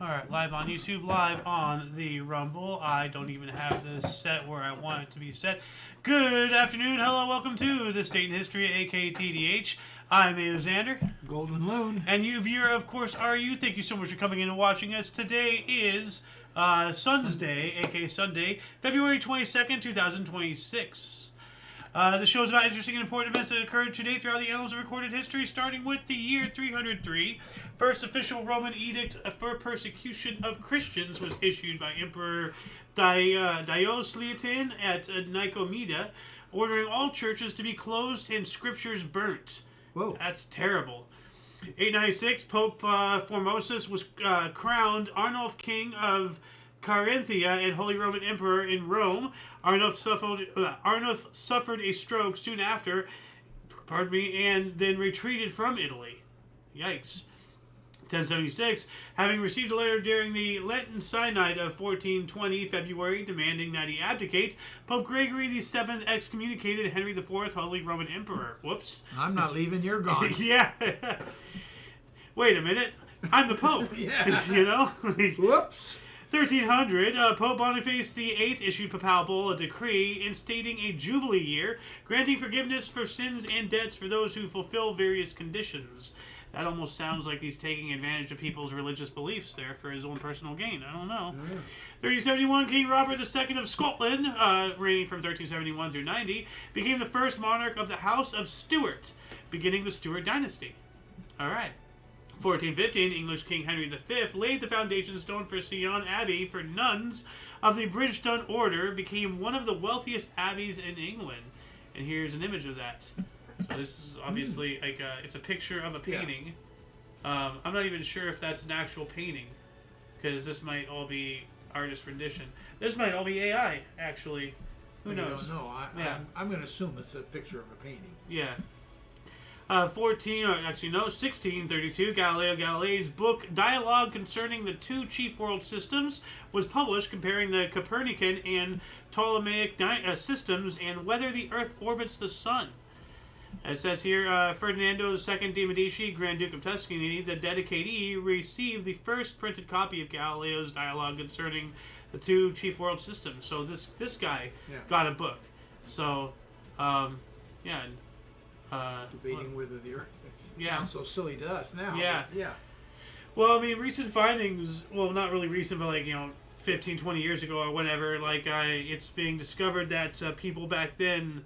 Alright, live on YouTube, live on the Rumble. I don't even have this set where I want it to be set. Good afternoon, hello, welcome to This Date in History, aka TDH. I'm Xander. Golden Loon. And you, viewer, of course, are you. Thank you so much for coming in and watching us. Today is Sun's Day, aka Sunday, February 22nd, 2026. The show is about interesting and important events that occurred today throughout the annals of recorded history, starting with the year 303. First official Roman edict for persecution of Christians was issued by Emperor Diocletian at Nicomedia, ordering all churches to be closed and scriptures burnt. Whoa. That's terrible. 896, Pope Formosus was crowned Arnulf King of Carinthia and Holy Roman Emperor in Rome. Arnulf suffered a stroke soon after, and then retreated from Italy. Yikes. 1076, having received a letter during the Lenten Synod of 1420 February demanding that he abdicate, Pope Gregory VII excommunicated Henry IV, Holy Roman Emperor. Whoops. I'm not leaving, you're gone. Yeah. Wait a minute. I'm the Pope. Yeah. You know? Whoops. 1300, Pope Boniface VIII issued papal bull, a decree instating a jubilee year, granting forgiveness for sins and debts for those who fulfill various conditions. That almost sounds like he's taking advantage of people's religious beliefs there for his own personal gain. I don't know. Yeah. 1371, King Robert II of Scotland, reigning from 1371 through 90, became the first monarch of the House of Stuart, beginning the Stuart dynasty. All right. 1415, English King Henry V laid the foundation stone for Sion Abbey for nuns of the Bridgestone Order, became one of the wealthiest abbeys in England. And here's an image of that. So this is obviously like it's a picture of a painting. Yeah. I'm not even sure if that's an actual painting, because this might all be artist rendition. This might all be AI, actually. Who knows? I don't know. I'm going to assume it's a picture of a painting. Yeah. 1632, Galileo Galilei's book Dialogue Concerning the Two Chief World Systems was published, comparing the Copernican and Ptolemaic systems and whether the Earth orbits the Sun. It says here, Ferdinando II de' Medici, Grand Duke of Tuscany, the dedicatee, received the first printed copy of Galileo's Dialogue Concerning the Two Chief World Systems. So this guy got a book. So, yeah. Debating whether the Earth sounds so silly to us now. Yeah. Yeah. Well, I mean, recent findings, well, not really recent, but like, 15, 20 years ago or whatever, like, it's being discovered that people back then,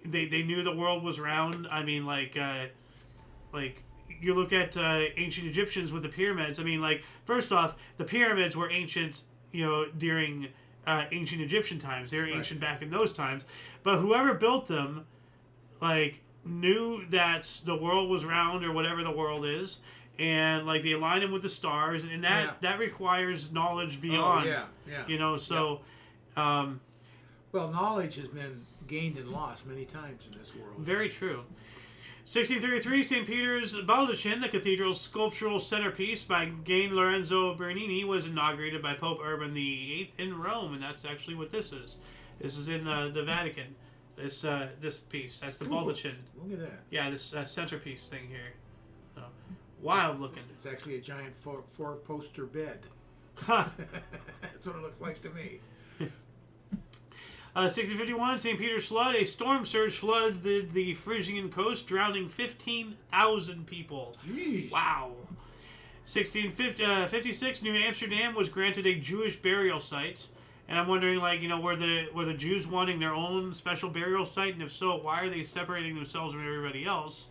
they knew the world was round. I mean, like you look at ancient Egyptians with the pyramids. I mean, like, first off, the pyramids were ancient, during ancient Egyptian times. They were ancient back in those times. But whoever built them, like, knew that the world was round or whatever the world is, and like they aligned them with the stars, and that requires knowledge beyond. Well, knowledge has been gained and lost many times in this world. Very true. 1633, St. Peter's Baldachin, the cathedral's sculptural centerpiece by Gain Lorenzo Bernini, was inaugurated by Pope Urban VIII in Rome, and that's actually what this is. This is in the Vatican. This piece, that's the baldachin. Look at that. Yeah, this centerpiece thing here. So, wild looking. It's actually a giant four-poster bed. Huh. That's what it looks like to me. 1651, St. Peter's flood. A storm surge flooded the Frisian coast, drowning 15,000 people. Jeez. Wow. 1656, New Amsterdam was granted a Jewish burial site. And I'm wondering, like, were the Jews wanting their own special burial site? And if so, why are they separating themselves from everybody else?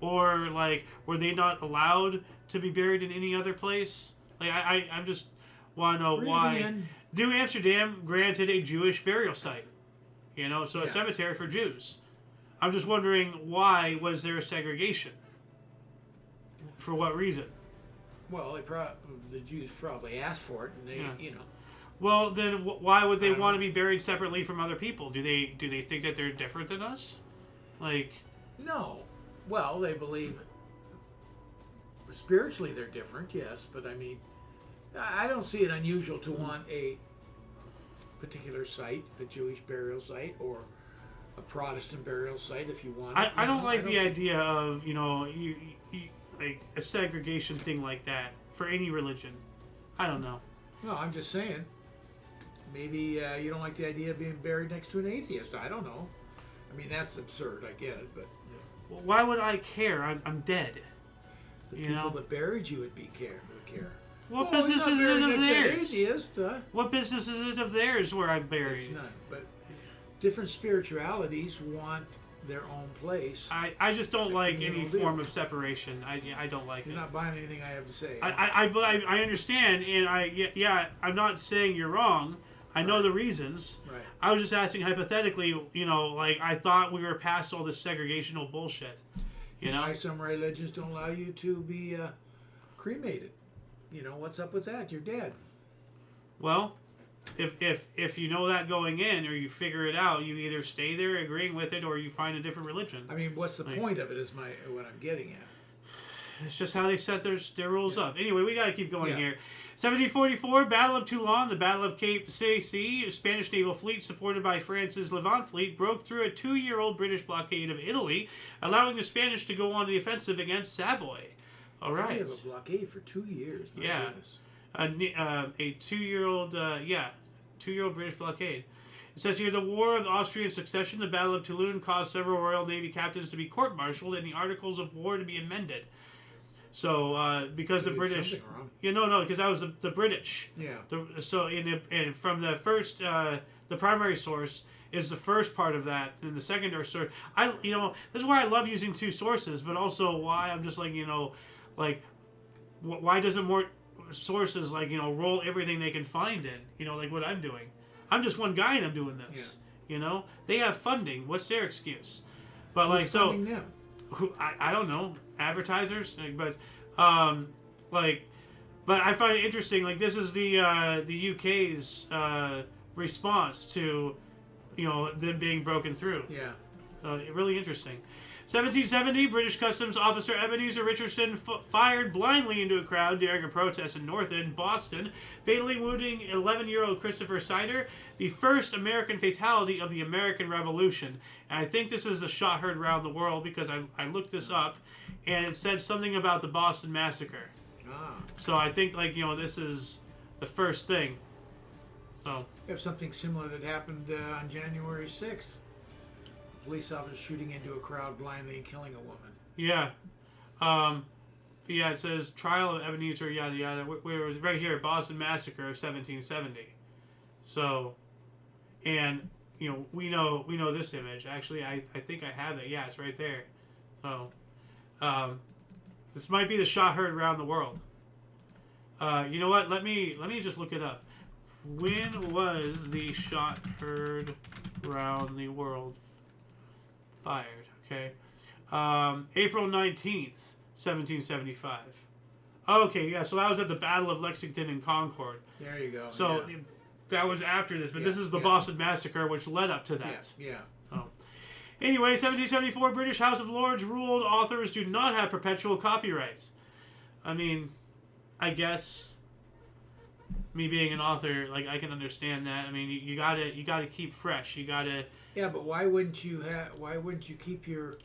Or, like, were they not allowed to be buried in any other place? Like, I'm just want to know why. New Amsterdam granted a Jewish burial site. So a cemetery for Jews. I'm just wondering, why was there a segregation? For what reason? Well, the Jews probably asked for it, and they, Well, then why would they want to be buried separately from other people? Do they think that they're different than us? Like, no. Well, they believe spiritually they're different, yes, but I mean, I don't see it unusual to want a particular site, a Jewish burial site, or a Protestant burial site if you want. I don't like the idea of like a segregation thing like that for any religion. I don't know. No, I'm just saying. Maybe you don't like the idea of being buried next to an atheist. I don't know. I mean, that's absurd. I get it, but Well, why would I care? I'm dead. the You people know? that buried you would care. What Oh, business you're is not it buried of next to an theirs? atheist, What business is it of theirs where I'm It's buried? not. But different spiritualities want their own place. I just don't like any communal deal. form of separation. I don't like You're it. not buying anything I have to say. I understand, and I'm not saying you're wrong. I know the reasons. Right. I was just asking hypothetically, like I thought we were past all this segregational bullshit. Why some religions don't allow you to be cremated? What's up with that? You're dead. Well, if you know that going in, or you figure it out, you either stay there agreeing with it, or you find a different religion. I mean, what's the point of it? Is what I'm getting at. It's just how they set their rules up. Anyway, we got to keep going Yeah. here. 1744, Battle of Toulon, the Battle of Cape Sacy, Spanish naval fleet supported by France's Levant fleet broke through a 2-year-old British blockade of Italy, allowing the Spanish to go on the offensive against Savoy. All We right. have a blockade for 2 years. My Yeah. goodness. A 2-year-old, 2-year-old British blockade. It says here, the War of Austrian Succession, the Battle of Toulon, caused several Royal Navy captains to be court-martialed and the Articles of War to be amended. So, because the They did British... something wrong. No, because that was the British. Yeah. And from the first, the primary source is the first part of that, and the secondary source. This is why I love using two sources, but also why I'm just why doesn't more sources roll everything they can find in, like what I'm doing. I'm just one guy and I'm doing this. They have funding. What's their excuse? But Who's funding them? I don't know, advertisers, but I find it interesting. This is the UK's response to them being broken through. Yeah. Really interesting. 1770, British Customs Officer Ebenezer Richardson fired blindly into a crowd during a protest in North End, Boston, fatally wounding 11-year-old Christopher Sider, the first American fatality of the American Revolution. And I think this is a shot heard around the world because I looked this up, and it said something about the Boston Massacre. Ah. So I think this is the first thing. So We have something similar that happened on January 6th. Police officer shooting into a crowd blindly and killing a woman. yeah. It says trial of Ebenezer, yada yada. We're right here, Boston Massacre of 1770. So, and we know this image. Actually, I think I have it. Yeah, it's right there. So, this might be the shot heard around the world. You know what? Let me just look it up. When was the shot heard around the world fired? Okay, April 19th, 1775. Okay, yeah. So that was at the Battle of Lexington and Concord. There you go. So yeah. that was after this, but Yeah, this is the yeah. Boston Massacre, which led up to that. Yeah. Oh. Anyway, 1774, British House of Lords ruled authors do not have perpetual copyrights. I mean, I guess me being an author, I can understand that. I mean, you gotta keep fresh. You gotta. Yeah, but why wouldn't you keep your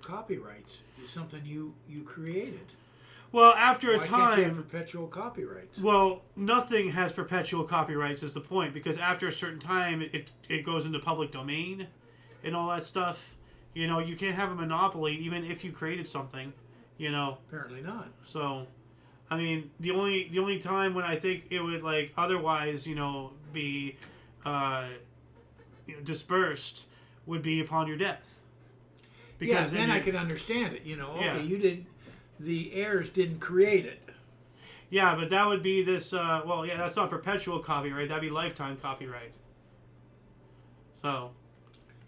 copyrights? It's something you created. Well, after a Why can't you have time. perpetual copyrights? Well, nothing has perpetual copyrights is the point, because after a certain time, it goes into public domain and all that stuff. You can't have a monopoly even if you created something. Apparently not. So, I mean, the only time when I think it would otherwise be dispersed would be upon your death. Because then I can understand it. Okay, Yeah. you didn't. The heirs didn't create it. Yeah, but that would be this. That's not perpetual copyright. That'd be lifetime copyright. So.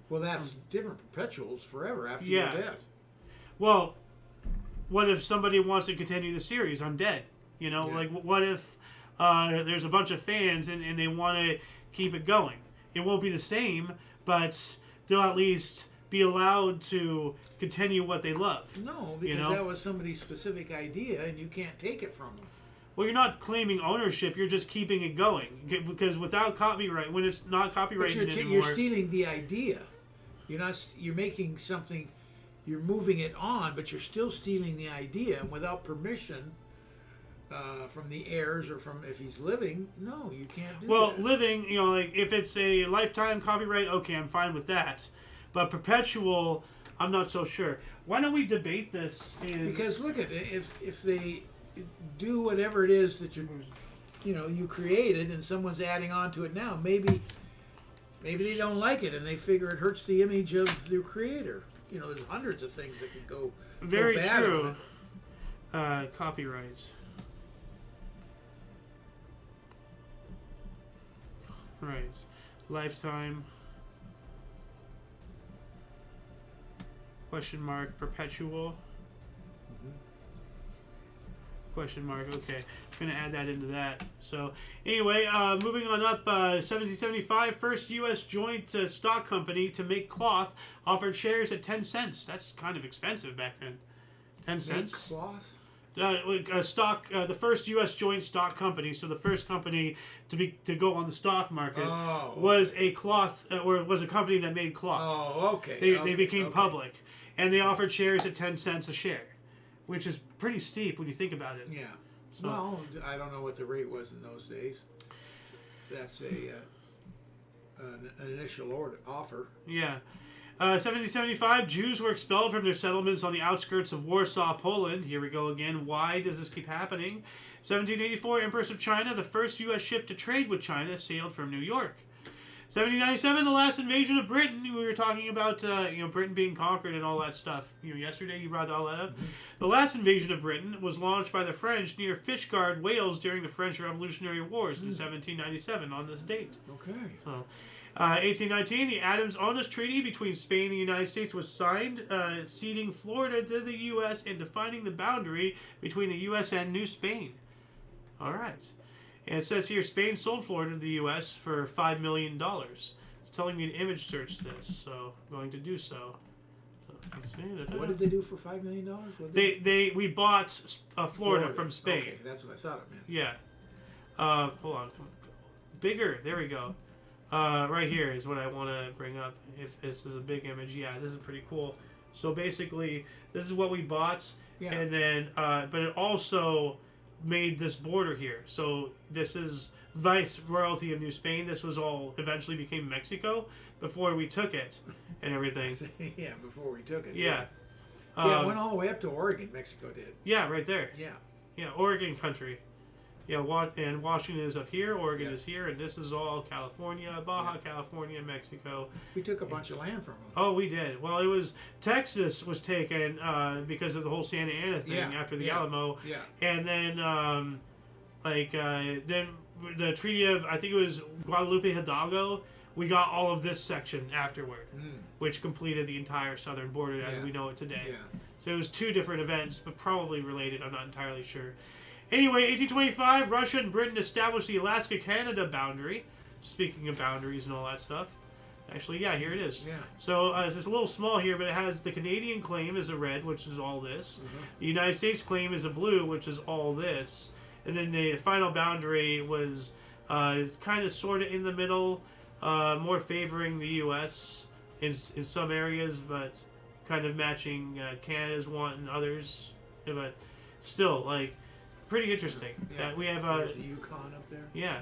Well, that's different. Perpetuals forever after Yeah. your death. Well, what if somebody wants to continue the series? I'm dead. What if there's a bunch of fans and they want to keep it going? It won't be the same, but they'll at least be allowed to continue what they love. No, because that was somebody's specific idea, and you can't take it from them. Well, you're not claiming ownership. You're just keeping it going. Because without copyright, when it's not copyrighted anymore... You're stealing the idea. You're making something... You're moving it on, but you're still stealing the idea. And without permission, from the heirs or from if he's living, no, you can't do Well, that. living, like if it's a lifetime copyright, okay, I'm fine with that. But perpetual, I'm not so sure. Why don't we debate this? Because look at it, if they do whatever it is that you created and someone's adding on to it now, maybe they don't like it and they figure it hurts the image of the creator. There's hundreds of things that could go very bad true. on it. Copyrights. Right. Lifetime. Question mark. Perpetual. Question mark. Okay. I'm going to add that into that. So, anyway, moving on up. 1775, first U.S. joint stock company to make cloth offered shares at 10 cents. That's kind of expensive back then. 10 cents? Make cloth? The first U.S. joint stock company, so the first company to go on the stock market was a cloth, or was a company that made cloth. Oh, okay. They became public, and they offered shares at 10 cents a share, which is pretty steep when you think about it. Yeah. So, well, I don't know what the rate was in those days. That's an initial offer. Yeah. 1775, Jews were expelled from their settlements on the outskirts of Warsaw, Poland. Here we go again. Why does this keep happening? 1784, Empress of China, the first U.S. ship to trade with China, sailed from New York. 1797, the last invasion of Britain. We were talking about Britain being conquered and all that stuff. Yesterday you brought all that up. Mm-hmm. The last invasion of Britain was launched by the French near Fishguard, Wales, during the French Revolutionary Wars in 1797 on this date. Okay. So, 1819, the Adams-Onis Treaty between Spain and the United States was signed, ceding Florida to the U.S. and defining the boundary between the U.S. and New Spain. All right. And it says here, Spain sold Florida to the U.S. for $5 million. It's telling me to image search this, so I'm going to do so. What did they do for $5 million? We bought Florida from Spain. Okay, that's what I thought it meant. Yeah. Hold on. Bigger. There we go. Right here is what I want to bring up. If this is a big image, yeah, this is pretty cool. So basically, this is what we bought, and then, but it also made this border here. So this is Viceroyalty of New Spain. This was all eventually became Mexico before we took it and everything. Yeah, before we took it. Yeah. It went all the way up to Oregon. Mexico did. Yeah, right there. Yeah. Yeah, Oregon country. Yeah, and Washington is up here, Oregon is here, and this is all California, Baja California, Mexico. We took a bunch of land from them. Oh, we did. Well, it was Texas was taken because of the whole Santa Ana thing after the Alamo. Yeah. And then, then the Treaty of, I think it was Guadalupe Hidalgo, we got all of this section afterward, which completed the entire southern border as we know it today. Yeah. So it was two different events, but probably related. I'm not entirely sure. Anyway, 1825, Russia and Britain established the Alaska-Canada boundary. Speaking of boundaries and all that stuff. Actually, yeah, here it is. Yeah. So it's a little small here, but it has the Canadian claim is a red, which is all this. Mm-hmm. The United States claim is a blue, which is all this. And then the final boundary was kind of sort of in the middle, more favoring the U.S. in some areas, but kind of matching Canada's one and others. Yeah, but still, pretty interesting. Yeah. We have There's the Yukon up there. Yeah.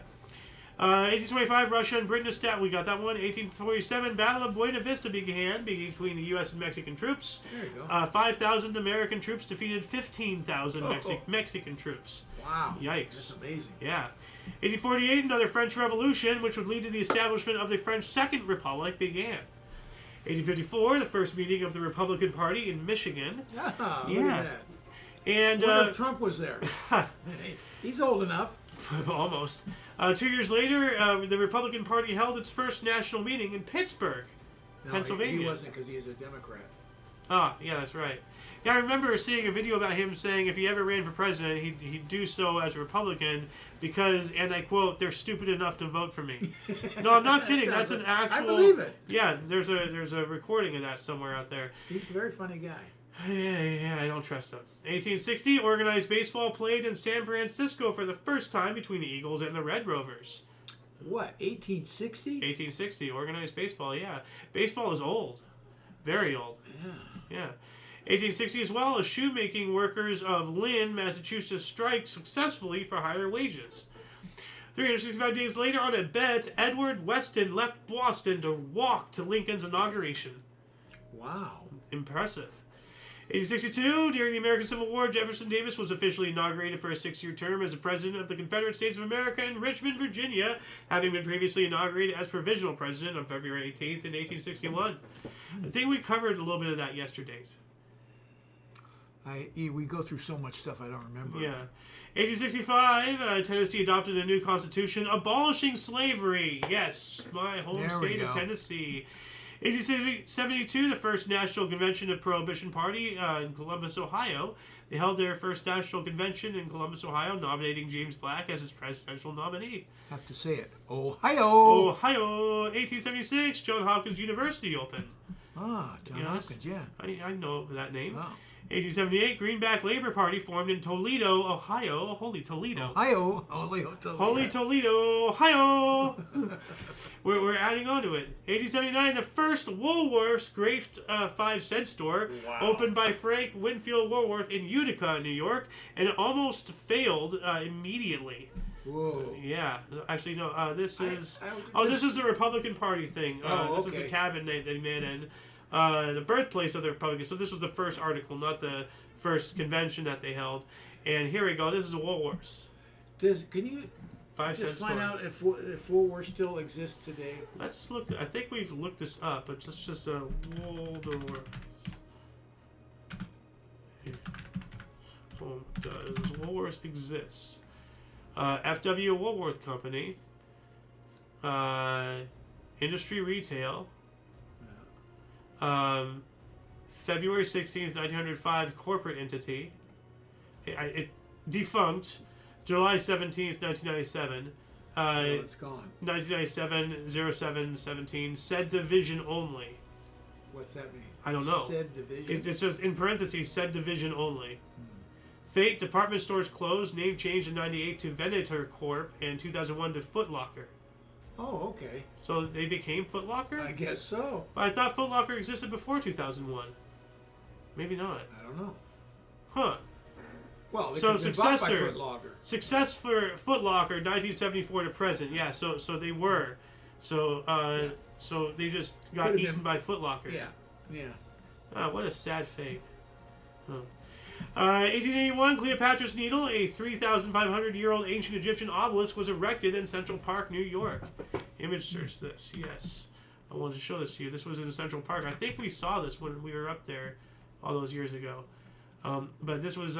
1825, Russia and Britain established. We got that one. 1847, Battle of Buena Vista began between the U.S. and Mexican troops. There you go. 5,000 American troops defeated 15,000 Mexican troops. Wow. Yikes. That's amazing. Yeah. 1848, another French Revolution, which would lead to the establishment of the French Second Republic, began. 1854, the first meeting of the Republican Party in Michigan. Look at that. And what if Trump was there? He's old enough. Almost. 2 years later, the Republican Party held its first national meeting in Pittsburgh, Pennsylvania. He wasn't because he's a Democrat. Ah, yeah, that's right. Yeah, I remember seeing a video about him saying if he ever ran for president, he'd do so as a Republican because, and I quote, "they're stupid enough to vote for me." No, I'm not kidding. That's an actual. I believe it. Yeah, there's a recording of that somewhere out there. He's a very funny guy. Yeah, I don't trust him. 1860, organized baseball played in San Francisco for the first time between the Eagles and the Red Rovers. What, 1860? 1860, organized baseball, yeah. Baseball is old. Very old. Yeah. Yeah. 1860 as well, shoemaking workers of Lynn, Massachusetts strike successfully for higher wages. 365 days later, on a bet, Edward Weston left Boston to walk to Lincoln's inauguration. Wow. Impressive. 1862, during the American Civil War, Jefferson Davis was officially inaugurated for a 6-year term as the President of the Confederate States of America in Richmond, Virginia, having been previously inaugurated as Provisional President on February 18th in 1861. I think we covered a little bit of that yesterday. We go through so much stuff I don't remember. Yeah. 1865, Tennessee adopted a new constitution abolishing slavery. Yes, my home state of Tennessee. 1872, the first National Convention of Prohibition Party in Columbus, Ohio. They held their first national convention in Columbus, Ohio, nominating James Black as its presidential nominee. Have to say it. Ohio! Ohio! 1876, Johns Hopkins University opened. Ah, Johns Hopkins, yeah. I know that name. Wow. 1878, Greenback Labor Party formed in Toledo, Ohio. Holy Toledo. Ohio. Holy Toledo. Holy Toledo, Ohio. We're adding on to it. 1879, the first Woolworth's Graped 5-cent store opened by Frank Winfield Woolworth in Utica, New York, and it almost failed immediately. Whoa. Yeah. Actually, no. This is... this was the Republican Party thing. This was a cabin they met in. The birthplace of the Republicans. So this was the first article, not the first convention that they held. And here we go. This is the Woolworths. Can you 5-cent just find store. out if Woolworths still exists today? Let's look. I think we've looked this up, but let's just Woolworths. Does Woolworths exist? F.W. Woolworth Company. Industry Retail. February 16th, 1905, corporate entity. It defunct. July 17th, 1997. So it's gone. 1997, 0717. Said division only. What's that mean? I don't know. Said division? It says in parentheses, said division only. Fate, department stores closed. Name changed in 98 to Venator Corp. And 2001 to Foot Locker. Oh, okay. So they became Foot Locker? I guess so. But I thought Foot Locker existed before 2001. Maybe not. I don't know. Huh. Well, they So could have been bought by successor. Foot Locker. Success for Foot Locker, 1974 to present. Yeah, so they were. So so they just got Could've eaten been. by Foot Locker. Yeah. What a sad fate. Huh. 1881, Cleopatra's Needle, a 3,500-year-old ancient Egyptian obelisk, was erected in Central Park, New York. Image search this. Yes. I wanted to show this to you. This was in Central Park. I think we saw this when we were up there all those years ago. But this was,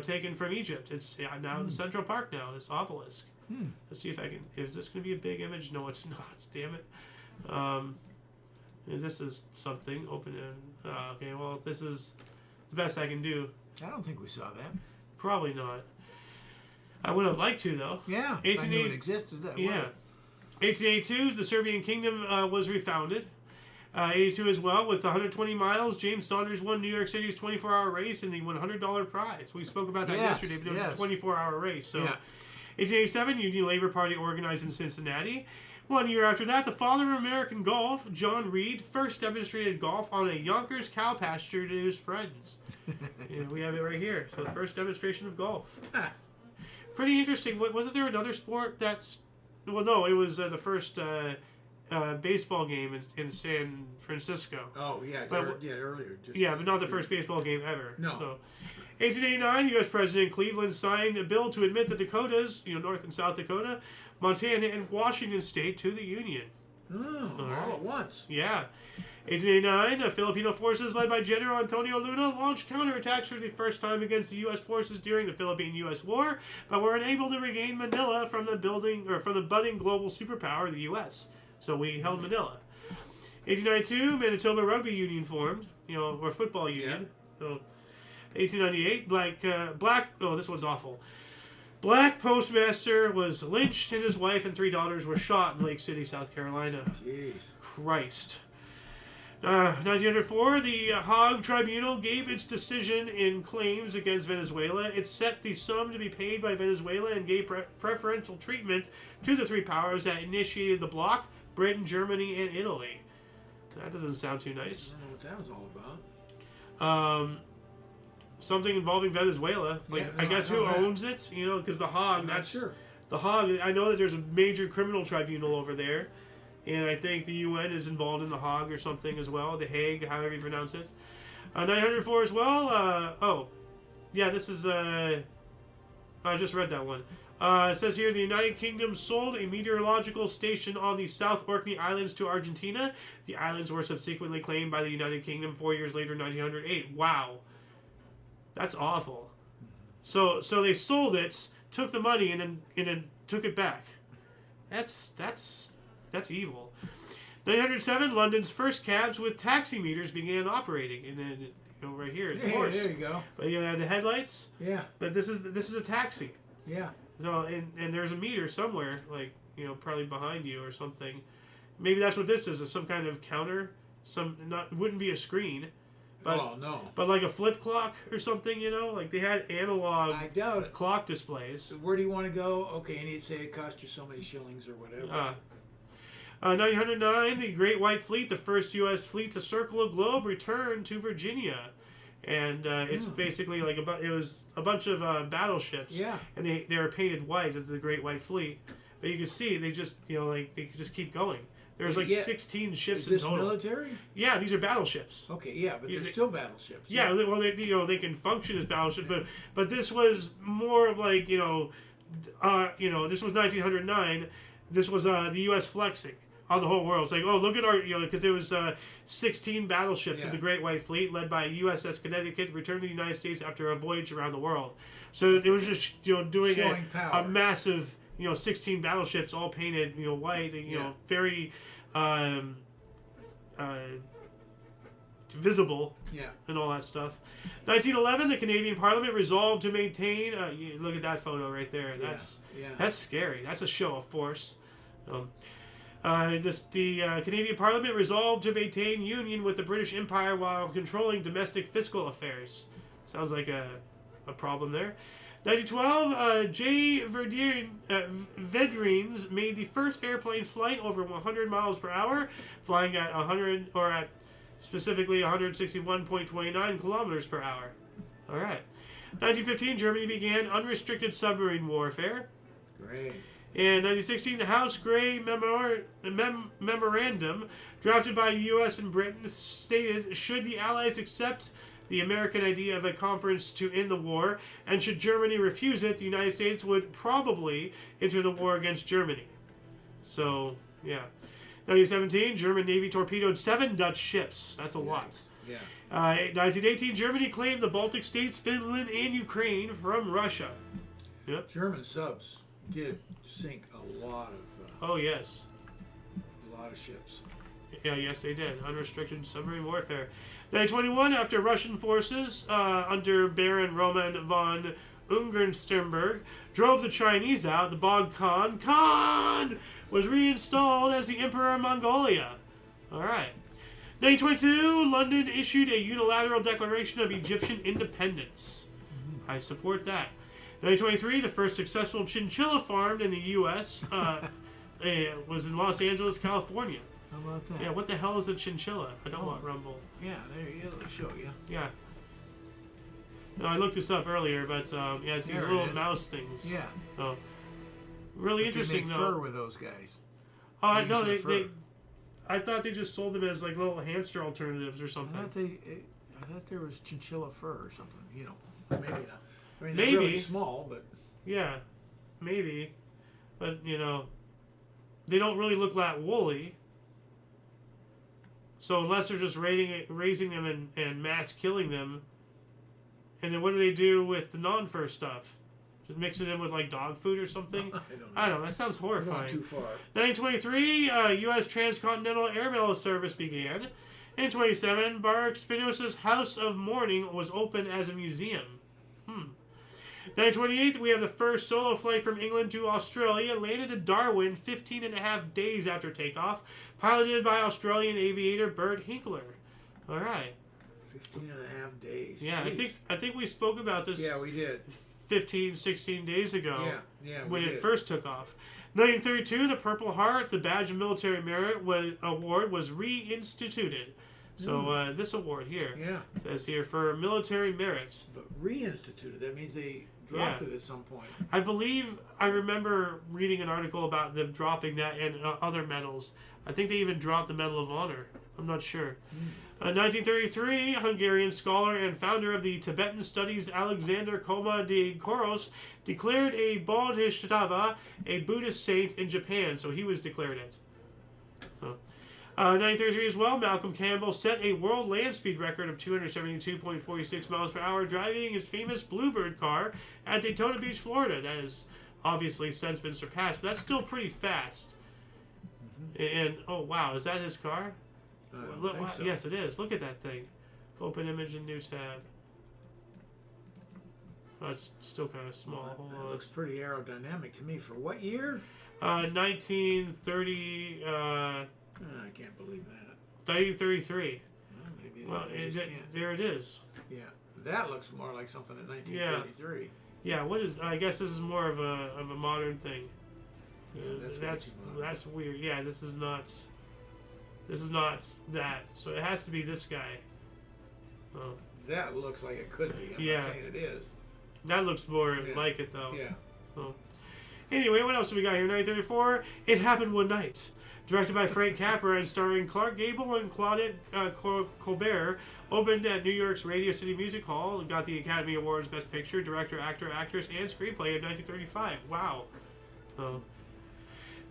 taken from Egypt. It's now in Central Park now, this obelisk. Let's see if I can... Is this going to be a big image? No, it's not. Damn it. This is something. Open in... okay, well, this is the best I can do. I don't think we saw that. Probably not. I would have liked to, though. Yeah. If I knew it existed, that yeah. 1882, the Serbian Kingdom was refounded. 82 as well, with 120 miles, James Saunders won New York City's 24-hour race and the $100 prize. We spoke about that yesterday, but it was a 24-hour race. So, 1887, Union Labor Party organized in Cincinnati. 1 year after that, the father of American golf, John Reed, first demonstrated golf on a Yonkers cow pasture to his friends. And we have it right here. So the first demonstration of golf. Pretty interesting. Wasn't there another sport that's... Well, no, it was the first baseball game in San Francisco. Oh, yeah, earlier. But not the first baseball game ever. No. So, 1889, U.S. President Cleveland signed a bill to admit the Dakotas, North and South Dakota, Montana, and Washington State to the Union. Oh, all at once. Yeah. 1889, the Filipino forces led by General Antonio Luna launched counterattacks for the first time against the U.S. forces during the Philippine-U.S. War, but were unable to regain Manila from the budding global superpower, the U.S. So we held Manila. 1892, Manitoba Rugby Union formed, or football union. Yeah. So, 1898, this one's awful. Black postmaster was lynched and his wife and 3 daughters were shot in Lake City, South Carolina. Jeez. Christ. 1904, the Hague Tribunal gave its decision in claims against Venezuela. It set the sum to be paid by Venezuela and gave preferential treatment to the 3 powers that initiated the bloc: Britain, Germany, and Italy. That doesn't sound too nice. I don't know what that was all about. Something involving Venezuela. Like, Yeah, I no, guess I know who that. owns it? You know, because the Hague. I'm not sure. The Hague. I know that there's a major criminal tribunal over there, and I think the UN is involved in the Hague or something as well. The Hague, however you pronounce it. 904 as well. Yeah, this is. I just read that one. It says here the United Kingdom sold a meteorological station on the South Orkney Islands to Argentina. The islands were subsequently claimed by the United Kingdom 4 years later, 1908. Wow. That's awful. So they sold it, took the money, and then took it back. That's evil. 907, London's first cabs with taximeters began operating, and then right here, of course. There you go. But you have the headlights. Yeah. But this is a taxi. Yeah. So and there's a meter somewhere, like probably behind you or something. Maybe that's what this is some kind of counter. Wouldn't be a screen. But, oh no! But like a flip clock or something, like they had analog. I doubt it. Clock displays. So where do you want to go? Okay, and he'd say it cost you so many shillings or whatever. 909, the Great White Fleet, the first U.S. fleet to circle a globe, returned to Virginia, and it's basically like it was a bunch of battleships. Yeah. And they were painted white as the Great White Fleet, but you can see they just they could just keep going. There's like 16 ships in total. Is this military? Yeah, these are battleships. Okay, yeah, but they're still battleships. Yeah, well, they can function as battleships, but this was more of like this was 1909. This was the U.S. flexing on the whole world. It's like, oh, look at our because there was 16 battleships of the Great White Fleet led by USS Connecticut returned to the United States after a voyage around the world. So it was just doing a massive 16 battleships all painted white and very visible and all that stuff. 1911, the Canadian Parliament resolved to maintain look at that photo right there. That's scary. That's a show of force. The Canadian Parliament resolved to maintain union with the British Empire while controlling domestic fiscal affairs. Sounds like a problem there. 1912, J. Vedrines made the first airplane flight over 100 miles per hour, flying at 100 or at specifically 161.29 kilometers per hour. All right. 1915, Germany began unrestricted submarine warfare. Great. In 1916, the House Gray Memorandum, drafted by the U.S. and Britain, stated, should the Allies accept the American idea of a conference to end the war, and should Germany refuse it, the United States would probably enter the war against Germany. So, yeah. 1917, German Navy torpedoed 7 Dutch ships. That's a lot. Yeah. 1918, Germany claimed the Baltic states, Finland, and Ukraine from Russia. Yep. German subs did sink a lot of. Oh yes. A lot of ships. Yeah, yes, they did. Unrestricted submarine warfare. 1921, after Russian forces under Baron Roman von Ungernsternberg drove the Chinese out, the Bog Khan was reinstalled as the Emperor of Mongolia. All right. 1922, London issued a unilateral declaration of Egyptian independence. I support that. 1923, the first successful chinchilla farm in the U.S. Was in Los Angeles, California. How about that? Yeah, what the hell is a chinchilla? I don't want rumble. Yeah, there you go. They show you. Yeah. No, I looked this up earlier, but yeah, it's these little mouse things. Yeah. Oh, really interesting they make fur with those guys. Oh, I know I thought they just sold them as like little hamster alternatives or something. I thought there was chinchilla fur or something. Maybe not. I mean, maybe they're really small, but yeah, maybe, but they don't really look that woolly. So unless they're just raising them and mass killing them, and then what do they do with the non-fur stuff? Just mix it in with like dog food or something? I don't know. That sounds horrifying. Not too far. 1923, U.S. transcontinental airmail service began. In 1927, Baruch Spinoza's House of Mourning was opened as a museum. 1928, we have the first solo flight from England to Australia, landed at Darwin 15 and a half days after takeoff, piloted by Australian aviator Bert Hinkler. All right. 15 and a half days. Yeah, I think we spoke about this. Yeah, we did. 15, 16 days ago. Yeah, when it first took off. 1932, the Purple Heart, the Badge of Military Merit Award, was reinstituted. So this award here Yeah. says here for military merits. But reinstituted. That means they dropped it at some point. I believe I remember reading an article about them dropping that and other medals. I think they even dropped the Medal of Honor. I'm not sure. 1933, Hungarian scholar and founder of the Tibetan studies Alexander Koma de Koros declared a Bodhisattva a Buddhist saint in Japan, so he was declared it. So, 1933 as well, Malcolm Campbell set a world land speed record of 272.46 miles per hour driving his famous Bluebird car at Daytona Beach, Florida. That has obviously since been surpassed, but that's still pretty fast. And, oh wow, is that his car? Look, wow, so. Yes, it is. Look at that thing. Open image and new tab. Oh, it's still kind of small. It looks pretty aerodynamic to me. For what year? 1930. I can't believe that. 1933. Well, maybe there it is. Yeah, that looks more like something in 1933. Yeah. What is? I guess this is more of a modern thing. Yeah, that's weird. Yeah, this is not. This is not that. So it has to be this guy. Oh. That looks like it could be. I'm not saying it is. That looks more like it, though. Yeah. So. Anyway, what else do we got here? 1934, It Happened One Night. Directed by Frank Capra and starring Clark Gable and Claudette Colbert, opened at New York's Radio City Music Hall and got the Academy Awards Best Picture, Director, Actor, Actress, and Screenplay in 1935. Wow.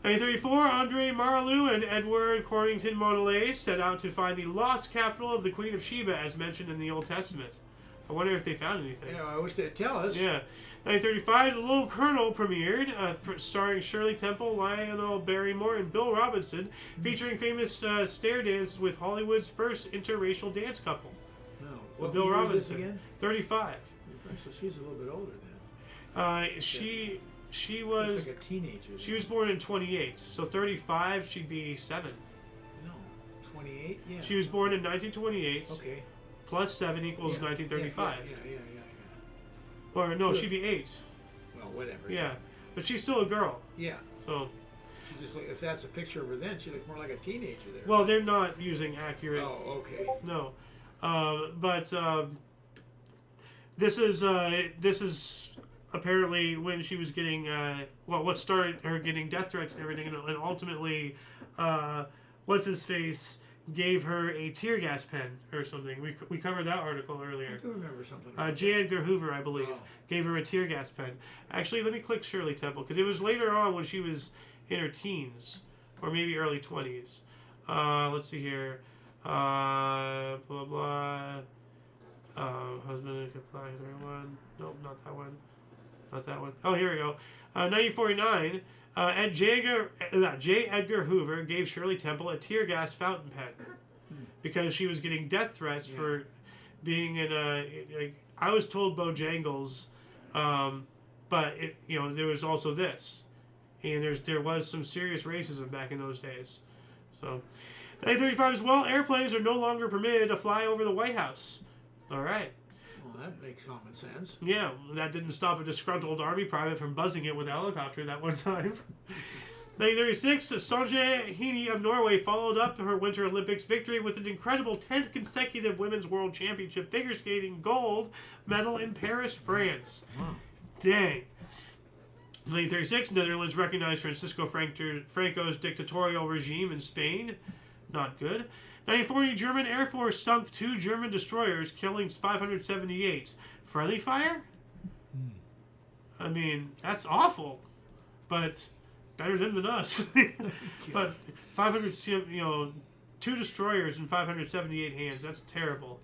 1934, Andre Marlou and Edward Corrington Mondelez set out to find the lost capital of the Queen of Sheba, as mentioned in the Old Testament. I wonder if they found anything. Yeah, I wish they'd tell us. Yeah. 1935, The Little Colonel premiered, starring Shirley Temple, Lionel Barrymore, and Bill Robinson, featuring famous stair dances with Hollywood's first interracial dance couple. No. What Bill year Robinson. Is this again? 35. So she's a little bit older then. She was like a teenager. She was born in 28, so 35 she'd be 7. No, 28. Yeah. She was born in 1928. Okay. Plus 7 equals 1935. Yeah. Or no, she'd be 8. Well, whatever. Yeah, but she's still a girl. Yeah. So. She just if that's a picture of her then, she looks more like a teenager there. Well, they're not using accurate. Oh, okay. No, but this is apparently when she was getting what started her getting death threats and everything, and ultimately, what's his face gave her a tear gas pen or something. We covered that article earlier. I do remember something. J. Edgar Hoover, I believe, gave her a tear gas pen. Actually, let me click Shirley Temple because it was later on when she was in her teens or maybe early 20s. Let's see here. Blah blah. Husband could apply one. Nope, not that one. Not that one. Oh, here we go. 1949. J. Edgar Hoover gave Shirley Temple a tear gas fountain pen because she was getting death threats for being in a. I was told Bojangles, but there was also this, and there was some serious racism back in those days. So, 1935 as well. Airplanes are no longer permitted to fly over the White House. All right. Well, that makes common sense. Yeah, that didn't stop a disgruntled army private from buzzing it with a helicopter that one time. 1936, Sonja Henie of Norway followed up her Winter Olympics victory with an incredible 10th consecutive Women's World Championship figure skating gold medal in Paris, France. Wow. Dang. 1936, Netherlands recognized Francisco Franco's dictatorial regime in Spain. Not good. 1940, German Air Force sunk 2 German destroyers, killing 578. Friendly fire? I mean, that's awful, but better than us. But 500, 2 destroyers and 578 hands. That's terrible.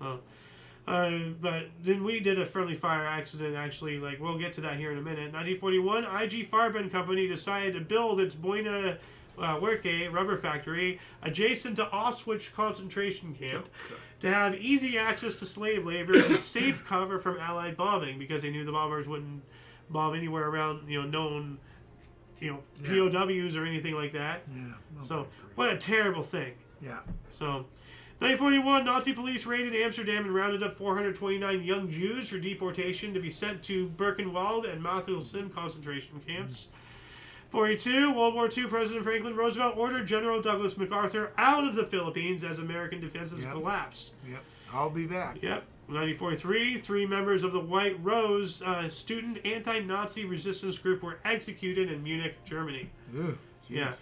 But then we did a friendly fire accident, actually. We'll get to that here in a minute. 1941, IG Farben Company decided to build its Buena Werke rubber factory adjacent to Auschwitz concentration camp to have easy access to slave labor and safe cover from Allied bombing because they knew the bombers wouldn't bomb anywhere around known POWs or anything like that. Yeah. So what a terrible thing. Yeah. So 1941, Nazi police raided Amsterdam and rounded up 429 young Jews for deportation to be sent to Birkenwald and Mauthausen concentration camps. 42, World War II, President Franklin Roosevelt ordered General Douglas MacArthur out of the Philippines as American defenses collapsed. Yep. I'll be back. Yep. 1943, 3 members of the White Rose student anti-Nazi resistance group were executed in Munich, Germany. Ugh, yeah.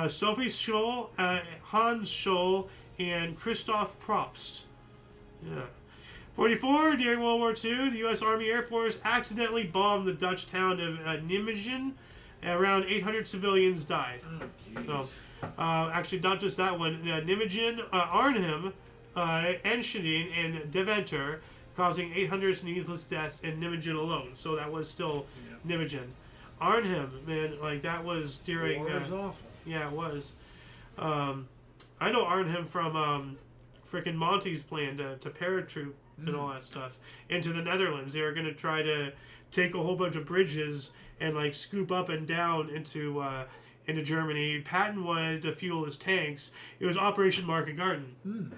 Sophie Scholl, Hans Scholl, and Christoph Probst. Yeah. 44, during World War II, the U.S. Army Air Force accidentally bombed the Dutch town of Nijmegen. Around 800 civilians died. Oh, so, actually, not just that one. Nijmegen, Arnhem, Enschede, and Deventer, causing 800 needless deaths in Nijmegen alone. So that was still Nijmegen. Arnhem, man, like that was during. War was awful. Yeah, it was. I know Arnhem from frickin' Monty's plan to paratroop and all that stuff into the Netherlands. They were going to try to take a whole bunch of bridges and like scoop up and down into Germany. Patton wanted to fuel his tanks. It was Operation Market Garden.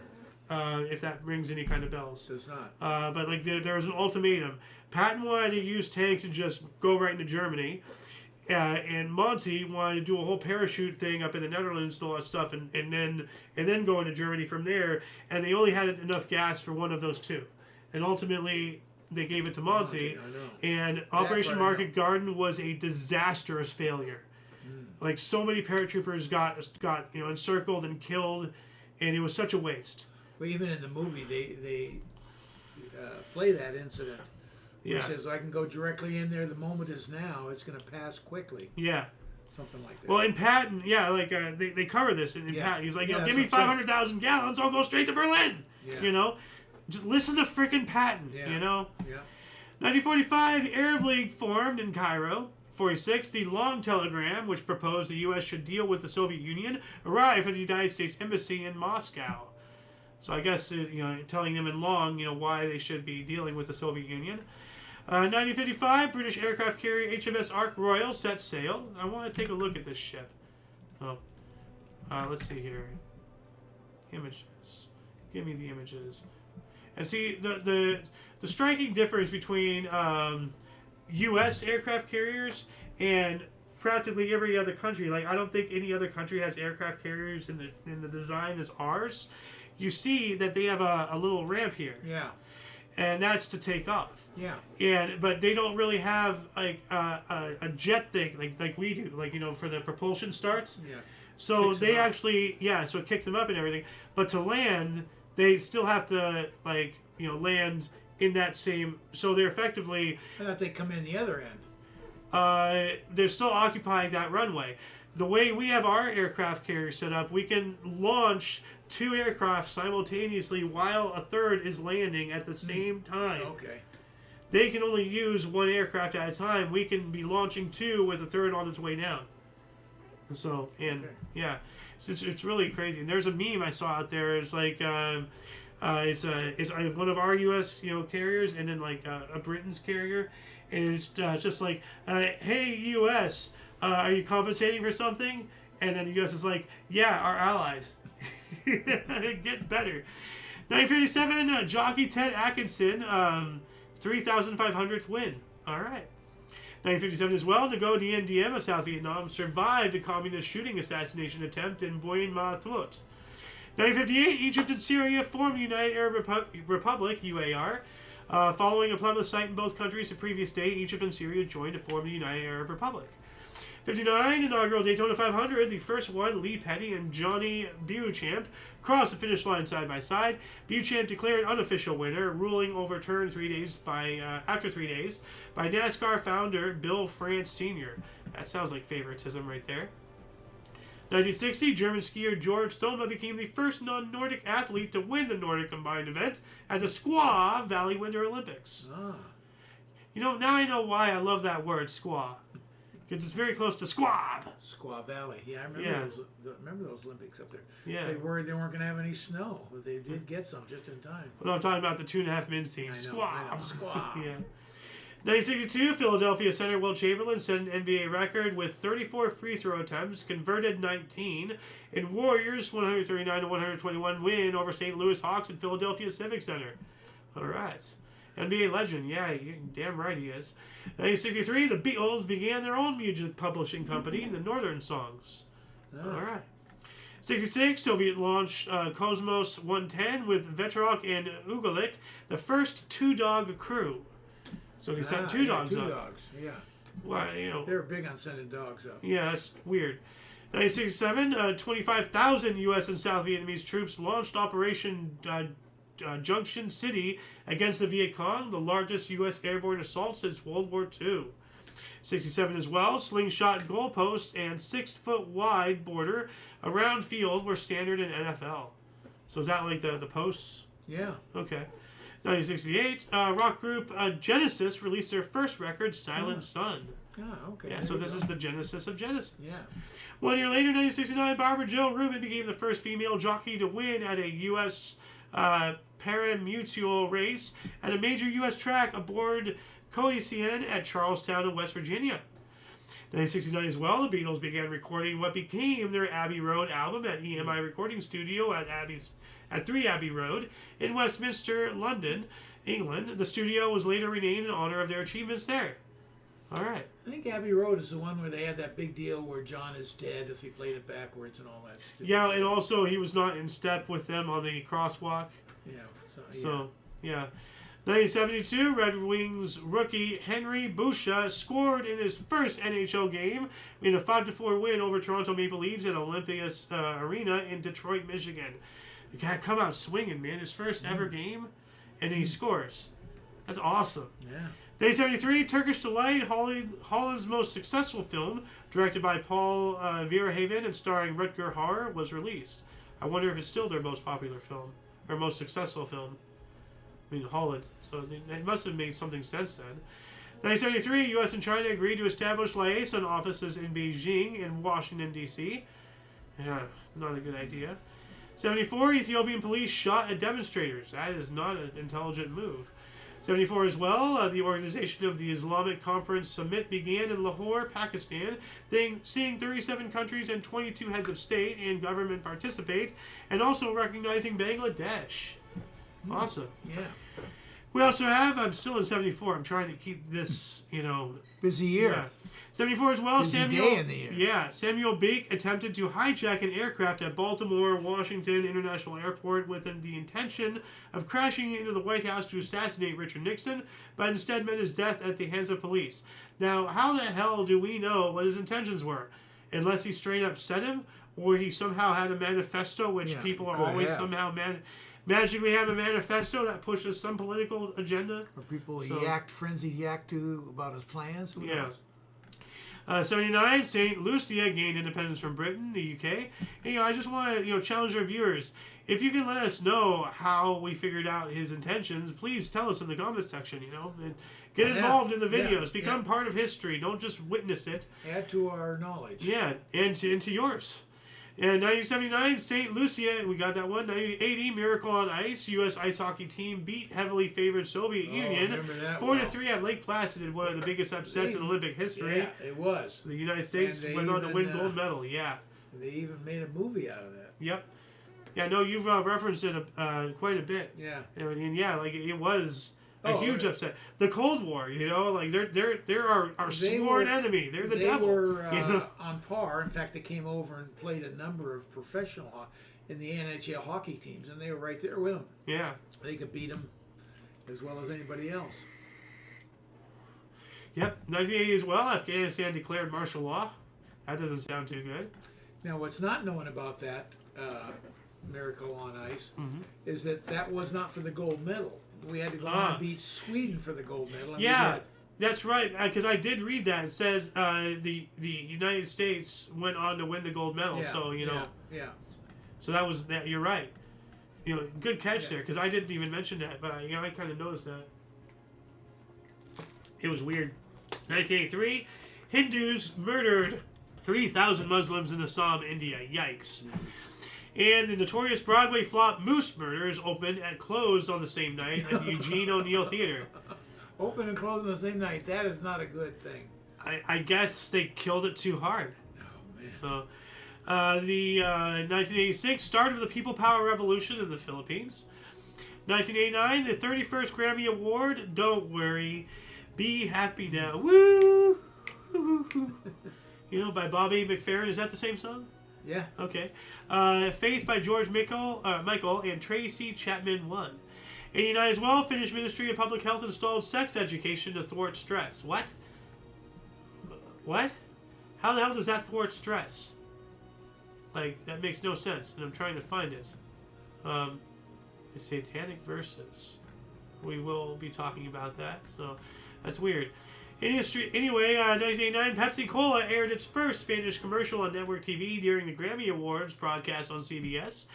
If that rings any kind of bells. Does not. But like there was an ultimatum. Patton wanted to use tanks and just go right into Germany. And Monty wanted to do a whole parachute thing up in the Netherlands and all that stuff, and then go into Germany from there. And they only had enough gas for one of those two, and ultimately they gave it to Monty. And Operation Market Garden was a disastrous failure. Like so many paratroopers got encircled and killed, and it was such a waste. Well, even in the movie, they play that incident. Yeah. He says, I can go directly in there. The moment is now. It's going to pass quickly. Yeah. Something like that. Well, in Patton, they cover this in Patton. He's like, give me 500,000 gallons, I'll go straight to Berlin. Yeah. Just listen to frickin' Patton, Yeah. Yeah. 1945, the Arab League formed in Cairo. 46, the Long Telegram, which proposed the U.S. should deal with the Soviet Union, arrived at the United States Embassy in Moscow. So I guess, telling them in Long, why they should be dealing with the Soviet Union. 1955, British aircraft carrier HMS Ark Royal set sail. I want to take a look at this ship. Let's see here. Images. Give me the images. And see, the striking difference between U.S. aircraft carriers and practically every other country. Like, I don't think any other country has aircraft carriers in the design as ours. You see that they have a little ramp here. Yeah. And that's to take off. Yeah. But they don't really have like a jet thing like we do, for the propulsion starts. Yeah. So they actually, so it kicks them up and everything. But to land, they still have to land in that same. So they're effectively. I thought they come in the other end. They're still occupying that runway. The way we have our aircraft carrier set up, we can launch 2 aircraft simultaneously while a third is landing at the same time. Okay. They can only use 1 aircraft at a time. We can be launching 2 with a third on its way down. So, it's really crazy. And there's a meme I saw out there. It's like, it's one of our U.S. carriers, and then like a Britain's carrier, and it's just like, hey U.S., are you compensating for something? And then the U.S. is like, yeah, our allies. Get better. 1957, jockey Ted Atkinson, 3,500th win. All right. 1957 as well, Ngo Dien Diem of South Vietnam survived a communist shooting assassination attempt in Buon Ma Thuot. 1958, Egypt and Syria formed the United Arab Republic, UAR. Following a plebiscite in both countries the previous day, Egypt and Syria joined to form the United Arab Republic. 59, inaugural Daytona 500, the first one, Lee Petty and Johnny Beauchamp crossed the finish line side by side. Beauchamp declared unofficial winner, ruling overturned after 3 days by NASCAR founder Bill France Sr. That sounds like favoritism right there. 1960, German skier George Thoma became the first non-Nordic athlete to win the Nordic combined event at the Squaw Valley Winter Olympics. Now I know why I love that word, squaw. Because it's very close to Squab. Squaw Valley. Yeah, I remember those Olympics up there. Yeah. They worried they weren't going to have any snow, but they did get some just in time. Well, I'm talking about the 2.5 men's team. Squab. Squab. Yeah. 1962, Philadelphia center Will Chamberlain set an NBA record with 34 free throw attempts, converted 19, in Warriors' 139-121 win over St. Louis Hawks at Philadelphia Civic Center. All right. NBA legend. Yeah, you're damn right he is. 1963, the Beatles began their own music publishing company, the Northern Songs. Oh. All right. 66, Soviet launched Cosmos 110 with Vetrok and Ugalik, the first two-dog crew. So they sent two dogs two up. dogs, yeah. Well, you know. They were big on sending dogs up. Yeah, that's weird. 1967, 25,000 U.S. and South Vietnamese troops launched Operation Junction City against the Viet Cong, the largest U.S. airborne assault since World War II. 67 as well, slingshot goalpost and 6-foot wide border around field were standard in NFL. So is that like the posts? Yeah. Okay. 1968, rock group Genesis released their first record, Silent Sun. Oh, okay. Yeah, so this is the genesis of Genesis. Yeah. 1 year later, 1969, Barbara Jill Rubin became the first female jockey to win at a U.S. parimutuel race at a major U.S. track aboard Coliseum at Charlestown in West Virginia. 1969 as well, the Beatles began recording what became their Abbey Road album at EMI Recording Studio at 3 Abbey Road in Westminster, London, England. The studio was later renamed in honor of their achievements there. All right. I think Abbey Road is the one where they had that big deal where John is dead if he played it backwards and all that stuff. Yeah, and also he was not in step with them on the crosswalk. Yeah. So, yeah. 1972, Red Wings rookie Henry Boucha scored in his first NHL game in a 5-4 win over Toronto Maple Leafs at Olympia Arena in Detroit, Michigan. The guy come out swinging, man. His first ever game, and then he scores. That's awesome. Yeah. 1973, Turkish Delight, Holland's most successful film, directed by Paul Verhoeven and starring Rutger Hauer, was released. I wonder if it's still their most popular film, or most successful film. I mean, Holland. So it must have made something since then. 1973, U.S. and China agreed to establish liaison offices in Beijing and Washington, D.C. Yeah, not a good idea. 74, Ethiopian police shot at demonstrators. That is not an intelligent move. 74 as well, the organization of the Islamic Conference Summit began in Lahore, Pakistan, seeing 37 countries and 22 heads of state and government participate, and also recognizing Bangladesh. Awesome. Yeah. We also have, I'm still in 74, I'm trying to keep this, busy year. Yeah. 74 as well, Busy day in the year. Yeah, Samuel Bake attempted to hijack an aircraft at Baltimore Washington International Airport with the intention of crashing into the White House to assassinate Richard Nixon, but instead met his death at the hands of police. Now, how the hell do we know what his intentions were? Unless he straight up said him, or he somehow had a manifesto, which people are always somehow magically have a manifesto that pushes some political agenda. Or people frenzied yak to about his plans. Who knows? 79, St. Lucia gained independence from Britain, the UK. And, I just want to, challenge our viewers. If you can let us know how we figured out his intentions, please tell us in the comment section, and get involved in the videos. Become part of history. Don't just witness it. Add to our knowledge. Yeah, and to yours. And 1979, St. Lucia, we got that one. 1980, Miracle on Ice, U.S. ice hockey team beat heavily favored Soviet Union 4-3 at Lake Placid in one of the biggest upsets in Olympic history. Yeah, it was. The United States went on to win gold medal. Yeah. They even made a movie out of that. Yep. Yeah, no, you've referenced it quite a bit. Yeah. And yeah, like it was a huge upset. The Cold War, they're our sworn enemy. They're the devil. They were on par. In fact, they came over and played a number of professional in the NHL hockey teams, and they were right there with them. Yeah. They could beat them as well as anybody else. Yep. 1980 as well, Afghanistan declared martial law. That doesn't sound too good. Now, what's not known about that Miracle on Ice is that was not for the gold medal. We had to go on and beat Sweden for the gold medal. Yeah, that's right. Because I did read that. It says the United States went on to win the gold medal. Yeah, so Yeah. So that was that. You're right. Good catch there. Because I didn't even mention that, but I kind of noticed that. It was weird. 1983, Hindus murdered 3,000 Muslims in Assam, India. Yikes. And the notorious Broadway flop Moose Murders opened and closed on the same night at the Eugene O'Neill Theater. Open and close on the same night. That is not a good thing. I guess they killed it too hard. Oh, man. So, the 1986 start of the People Power Revolution in the Philippines. 1989, the 31st Grammy Award. Don't worry, be happy now. Woo! By Bobby McFerrin. Is that the same song? Yeah. Okay. Faith by George Michael and Tracy Chapman won. 89 as well, Finnish Ministry of Public Health installed sex education to thwart stress. What? What? How the hell does that thwart stress? That makes no sense, and I'm trying to find it. The Satanic Verses. We will be talking about that, so that's weird. Anyway, 1989, Pepsi Cola aired its first Spanish commercial on network TV during the Grammy Awards broadcast on CBS.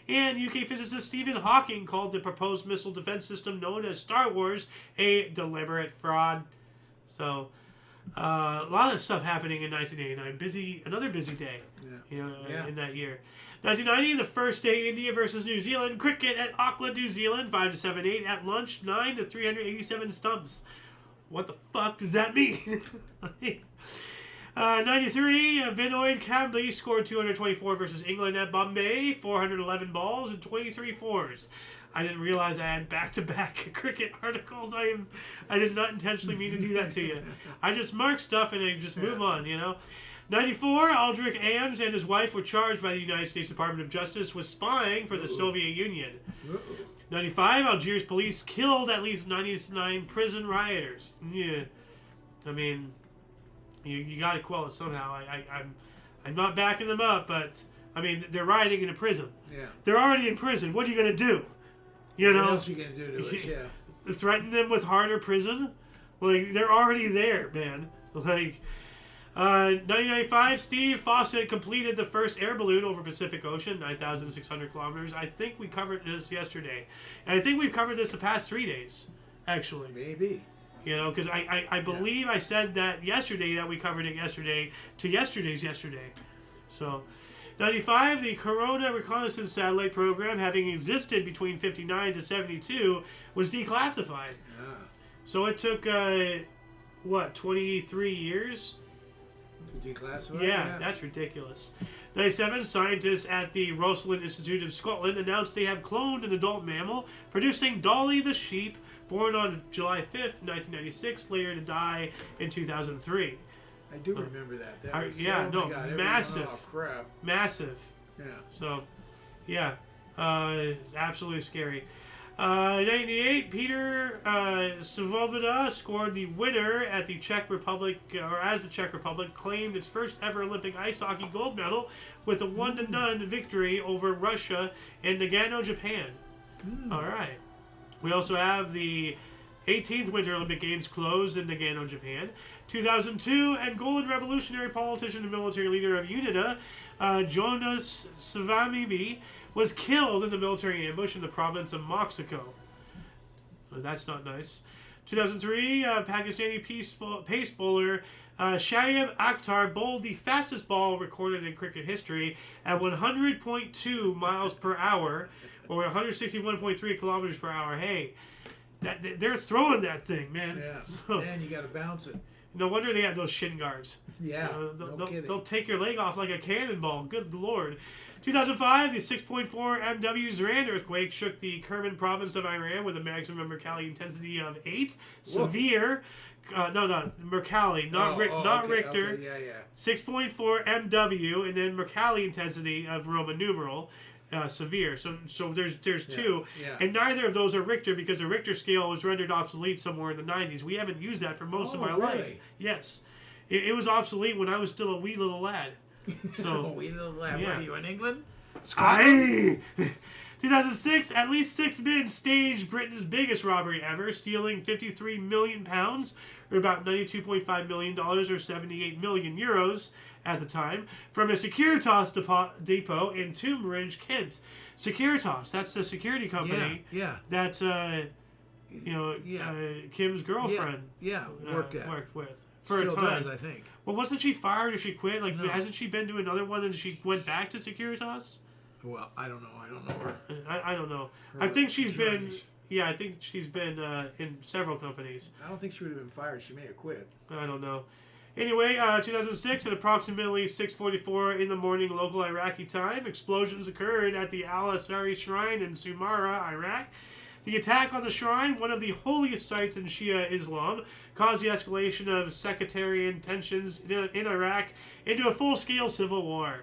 And UK physicist Stephen Hawking called the proposed missile defense system known as Star Wars a deliberate fraud. So, a lot of stuff happening in 1989. Another busy day, in that year. 1990, the first day India versus New Zealand cricket at Auckland, New Zealand, 5-7-8 at lunch, 9-387 stumps. What the fuck does that mean? 93, Vinoy Cambly scored 224 versus England at Bombay, 411 balls and 23 fours. I didn't realize I had back-to-back cricket articles. I did not intentionally mean to do that to you. I just mark stuff and I just move on, 94, Aldrich Ames and his wife were charged by the United States Department of Justice with spying for the Soviet Union. 95, Algiers police killed at least 99 prison rioters. Yeah, I mean, you got to quell it somehow. I'm not backing them up, but I mean they're rioting in a prison. Yeah, they're already in prison. What are you gonna do? What else are you gonna do to us? Yeah, threaten them with harder prison? They're already there, man. 1995, Steve Fawcett completed the first air balloon over Pacific Ocean, 9,600 kilometers. I think we covered this yesterday. And I think we've covered this the past 3 days, actually. Maybe. Because I believe I said that yesterday, that we covered it yesterday to yesterday's yesterday. So, 95, the Corona Reconnaissance Satellite Program, having existed between 59 to 72, was declassified. So it took, 23 years? To declassify? Yeah, that's ridiculous. 97, scientists at the Rosalind Institute in Scotland announced they have cloned an adult mammal, producing Dolly the sheep, born on July 5th, 1996, later to die in 2003. I do remember that. Massive. Oh, crap. Massive. Yeah. So, yeah, absolutely scary. 98, Peter Svoboda scored the winner at the Czech Republic, as the Czech Republic claimed its first ever Olympic ice hockey gold medal with a 1-0 victory over Russia in Nagano, Japan. All right. We also have the 18th Winter Olympic Games closed in Nagano, Japan. 2002, Angolan revolutionary politician and military leader of UNITA, Jonas Savimbi, was killed in the military ambush in the province of Moxico. That's not nice. 2003, Pakistani pace bowler Shoaib Akhtar bowled the fastest ball recorded in cricket history at 100.2 miles per hour, or 161.3 kilometers per hour. Hey, they're throwing that thing, man. Yeah, so, man, you got to bounce it. No wonder they have those shin guards. Yeah, they'll take your leg off like a cannonball. Good Lord. 2005, the 6.4 MW Zaran earthquake shook the Kerman province of Iran with a maximum Mercalli intensity of 8. Severe. Mercalli, not Richter. Okay, yeah. 6.4 MW, and then Mercalli intensity of Roman numeral. Severe. So there's two, and neither of those are Richter because the Richter scale was rendered obsolete somewhere in the 90s. We haven't used that for most of my life. Yes, it was obsolete when I was still a wee little lad. So wee little lad. Yeah. Were you in England? 2006, at least 6 men staged Britain's biggest robbery ever, stealing £53 million, or about $92.5 million, or 78 million euros at the time, from a Securitas depot in Tombridge, Kent. Securitas, that's the security company that Kim's girlfriend worked with for Still a time. Does, I think. Well, wasn't she fired or she quit? No. Hasn't she been to another one and she went back to Securitas? Well, I don't know. I don't know her. I don't know. I think she's been... Yeah, I think she's been in several companies. I don't think she would have been fired. She may have quit. I don't know. Anyway, 2006, at approximately 6:44 in the morning local Iraqi time, explosions occurred at the Al-Asari Shrine in Samarra, Iraq. The attack on the shrine, one of the holiest sites in Shia Islam, caused the escalation of sectarian tensions in Iraq into a full-scale civil war.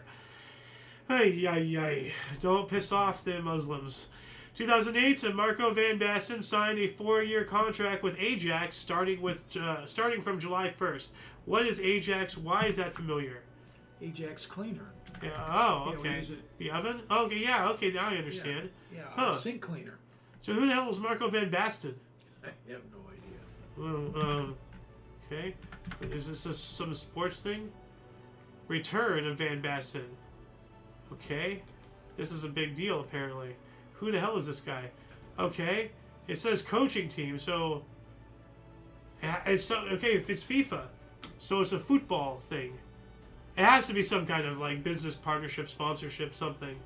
Ay, ay, ay. Don't piss off the Muslims. 2008, Marco van Basten signed a 4-year contract with Ajax starting from July 1st. What is Ajax? Why is that familiar? Ajax cleaner. Yeah, oh, Yeah, we okay. use it. The oven? Okay, yeah, okay, now I understand. Yeah, Huh. sink cleaner. So who the hell is Marco van Basten? I have no idea. Well, okay. Is this some sports thing? Return of Van Basten. Okay. This is a big deal, apparently. Who the hell is this guy? Okay. It says coaching team, so... okay, if it's FIFA, so it's a football thing. It has to be some kind of, like, business partnership, sponsorship, something.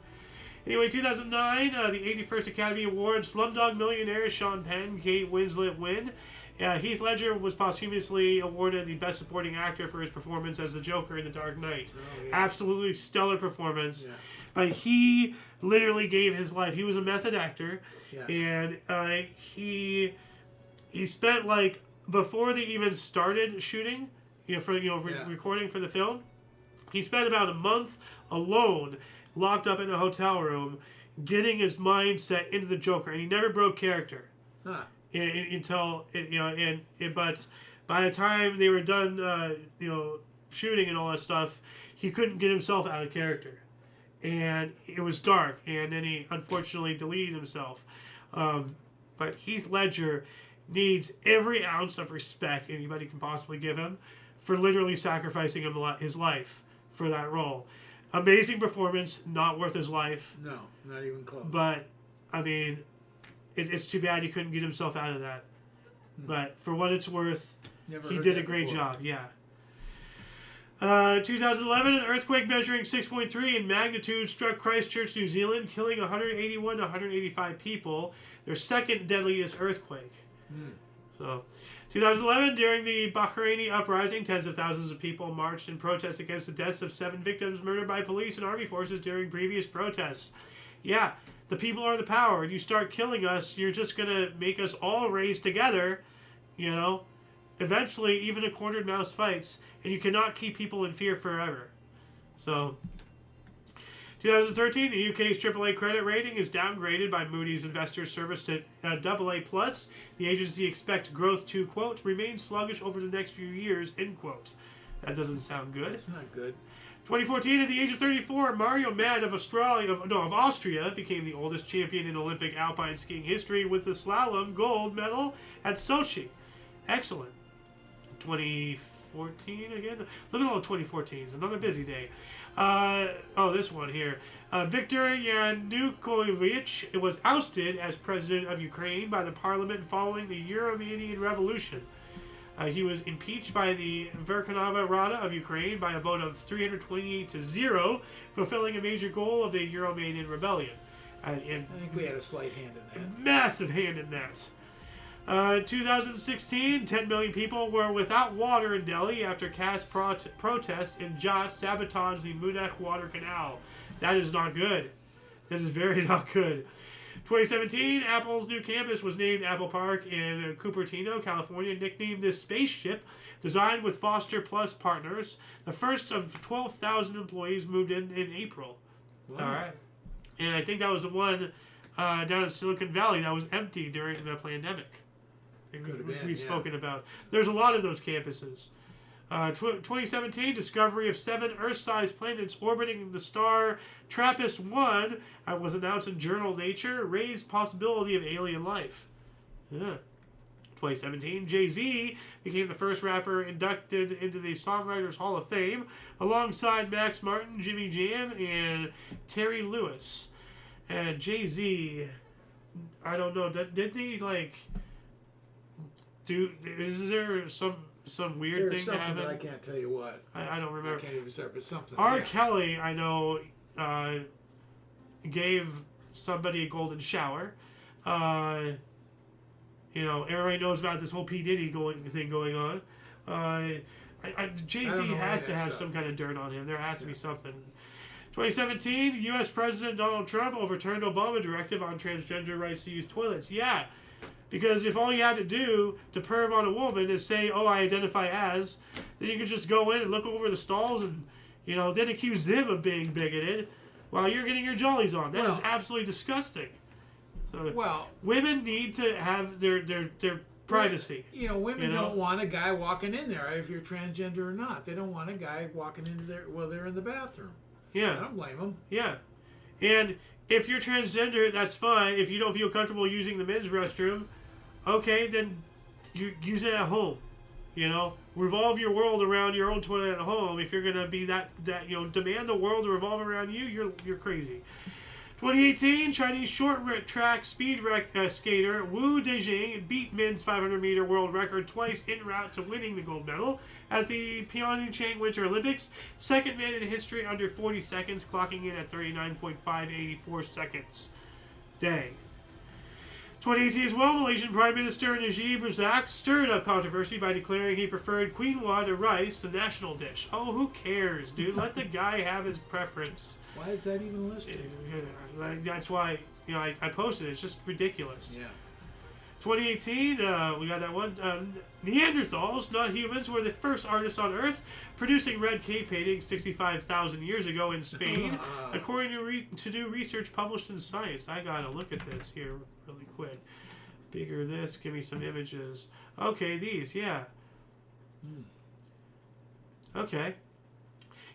Anyway, 2009, the 81st Academy Awards, Slumdog Millionaire, Sean Penn, Kate Winslet win. Heath Ledger was posthumously awarded the Best Supporting Actor for his performance as the Joker in The Dark Knight. Oh, yeah. Absolutely stellar performance. Yeah. But he literally gave his life. He was a method actor. Yeah. And he spent, like, before they even started shooting, recording for the film, he spent about a month alone, locked up in a hotel room, getting his mindset into the Joker, and he never broke character. Huh. But by the time they were done, shooting and all that stuff, he couldn't get himself out of character, and it was dark. And then he unfortunately deleted himself. But Heath Ledger needs every ounce of respect anybody can possibly give him for literally sacrificing his life for that role. Amazing performance, not worth his life. No, not even close. But, I mean, it's too bad he couldn't get himself out of that. But for what it's worth, he did a great job, yeah. 2011, an earthquake measuring 6.3 in magnitude struck Christchurch, New Zealand, killing 181 to 185 people. Their second deadliest earthquake. So, 2011, during the Bahraini uprising, tens of thousands of people marched in protest against the deaths of 7 victims murdered by police and army forces during previous protests. Yeah, the people are the power. You start killing us, you're just going to make us all raise together, Eventually, even a cornered mouse fights, and you cannot keep people in fear forever. So, 2013, the UK's AAA credit rating is downgraded by Moody's Investors Service to AA+. The agency expects growth to, quote, remain sluggish over the next few years, end quote. That doesn't sound good. That's not good. 2014, at the age of 34, Mario Mad of Austria became the oldest champion in Olympic alpine skiing history with the slalom gold medal at Sochi. Excellent. 2014 again? Look at all 2014s. Another busy day. This one here. Viktor Yanukovych was ousted as president of Ukraine by the parliament following the Euromanian Revolution. He was impeached by the Verkhovna Rada of Ukraine by a vote of 328 to 0, fulfilling a major goal of the Euromanian rebellion. I think we had a slight hand in that. Massive hand in that. 2016, 10 million people were without water in Delhi after caste protests in Jat sabotaged the Munich water canal. That is not good. That is very not good. 2017, Apple's new campus was named Apple Park in Cupertino, California, nicknamed this spaceship, designed with Foster Plus partners. The first of 12,000 employees moved in April. Wow. All right. And I think that was the one down in Silicon Valley that was empty during the pandemic. We've spoken about. There's a lot of those campuses. 2017, discovery of 7 Earth-sized planets orbiting the star TRAPPIST-1 was announced in journal Nature, raised possibility of alien life. Yeah. 2017, Jay-Z became the first rapper inducted into the Songwriters Hall of Fame, alongside Max Martin, Jimmy Jam, and Terry Lewis. And Jay-Z, I don't know, did he, is there some weird thing that happened? But I can't tell you what. I don't remember. I can't even start, but something. R. Kelly, I know, gave somebody a golden shower. Everybody knows about this whole P. Diddy thing going on. Jay-Z has to have some kind of dirt on him. There has to be something. 2017, U.S. President Donald Trump overturned Obama directive on transgender rights to use toilets. Yeah, because if all you had to do to perv on a woman is say, "Oh, I identify as," then you could just go in and look over the stalls and, then accuse them of being bigoted while you're getting your jollies on. That is absolutely disgusting. So, women need to have their privacy. Women don't want a guy walking in there if you're transgender or not. They don't want a guy walking into there while they're in the bathroom. Yeah. I don't blame them. Yeah. And if you're transgender, that's fine. If you don't feel comfortable using the men's restroom, okay, then you use it at home. Revolve your world around your own toilet at home. If you're gonna be that demand the world to revolve around you, you're crazy. 2018, Chinese short track speed skater Wu Dejing beat men's 500-meter world record twice en route to winning the gold medal at the Pyeongchang Winter Olympics. Second man in history under 40 seconds, clocking in at 39.584 seconds. Dang. 2018 as well, Malaysian Prime Minister Najib Razak stirred up controversy by declaring he preferred quinoa to rice, the national dish. Oh, who cares, dude? Let the guy have his preference. Why is that even listed? That's why I posted it. It's just ridiculous. Yeah. 2018, we got that one. Neanderthals, not humans, were the first artists on Earth producing red cave paintings 65,000 years ago in Spain, according to new research published in Science. I gotta look at this here really quick. Bigger this, give me some images. Okay, these, yeah. Okay.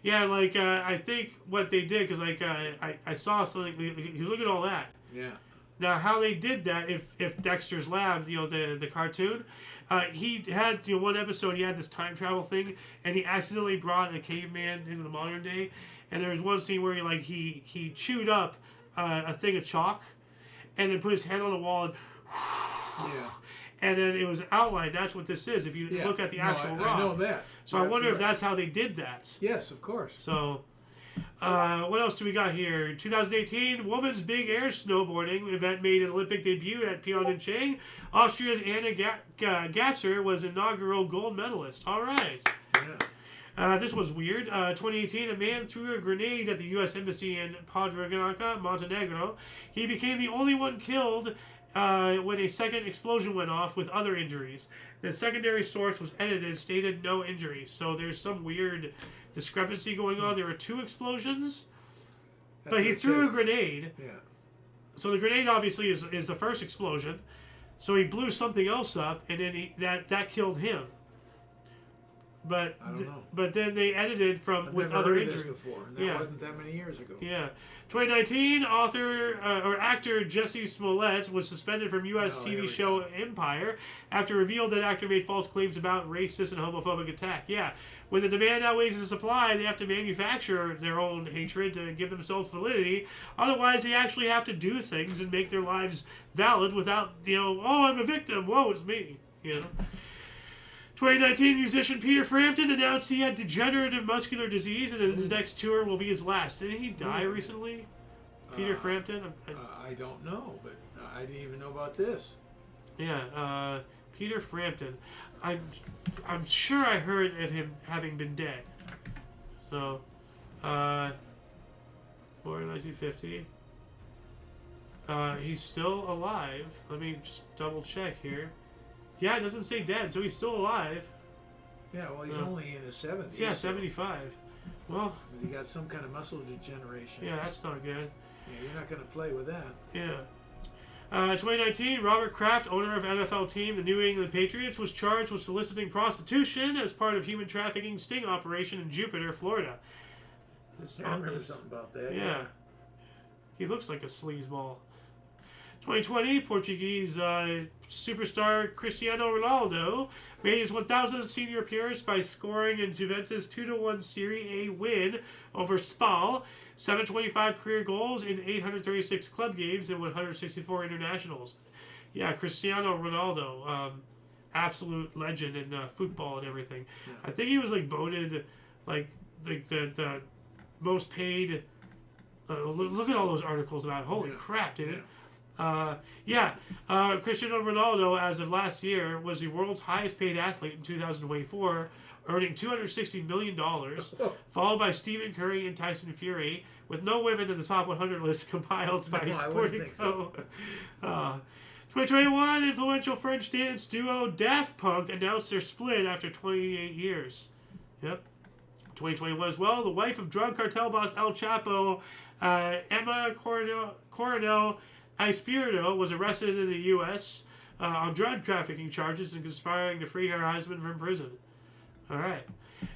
Yeah, I think what they did, because I saw something. You look at all that. Yeah. Now, how they did that? If Dexter's Lab, the cartoon, he had one episode. He had this time travel thing, and he accidentally brought a caveman into the modern day. And there was one scene where he chewed up a thing of chalk, and then put his hand on the wall and. Yeah. And then it was outlined. That's what this is. If you look at the actual rock. I know that. So I wonder if that's how they did that. Yes, of course. So, what else do we got here? 2018, women's big air snowboarding event made an Olympic debut at Pyeongchang. Austria's Anna Gasser was inaugural gold medalist. All right. Yeah. This was weird. 2018, a man threw a grenade at the U.S. Embassy in Podgorica, Montenegro. He became the only one killed when a second explosion went off with other injuries. The secondary source was edited, stated no injuries. So there's some weird discrepancy going on. There were 2 explosions, but he threw a grenade. Yeah. So the grenade obviously is the first explosion. So he blew something else up, and then that killed him. But I don't know. But then they edited with other injuries before. And that wasn't that many years ago. Yeah. 2019, actor Jesse Smollett was suspended from U.S. TV show Empire after revealed that actor made false claims about racist and homophobic attack. Yeah. When the demand outweighs the supply, they have to manufacture their own hatred to give themselves validity. Otherwise, they actually have to do things and make their lives valid without, oh, I'm a victim. Whoa, it's me. 2019 musician Peter Frampton announced he had degenerative muscular disease and his next tour will be his last. Didn't he die recently? Peter Frampton? I don't know, but I didn't even know about this. Yeah, Peter Frampton. I'm sure I heard of him having been dead. So, born in 1950. He's still alive. Let me just double check here. Yeah, it doesn't say dead, so he's still alive. Yeah, well, he's only in his 70s. Yeah, 75. Well, he got some kind of muscle degeneration. Yeah, that's not good. Yeah, you're not going to play with that. Yeah. 2019, Robert Kraft, owner of NFL team the New England Patriots, was charged with soliciting prostitution as part of human trafficking sting operation in Jupiter, Florida. I remember something about that. Yeah. He looks like a sleazeball. 2020, Portuguese superstar Cristiano Ronaldo made his 1,000th senior appearance by scoring in Juventus' 2-1 Serie A win over Spal. 725 career goals in 836 club games and 164 internationals. Yeah, Cristiano Ronaldo, absolute legend in football and everything. Yeah. I think he was voted the most paid. Look at all those articles about it. Holy crap, dude. Cristiano Ronaldo, as of last year, was the world's highest paid athlete in 2024, earning $260 million, followed by Stephen Curry and Tyson Fury, with no women in the top 100 list compiled by Sportico. 2021, influential French dance duo Daft Punk announced their split after 28 years. Yep. 2021 as well, the wife of drug cartel boss El Chapo, Emma Coronel Espirito, was arrested in the U.S. On drug trafficking charges and conspiring to free her husband from prison. All right.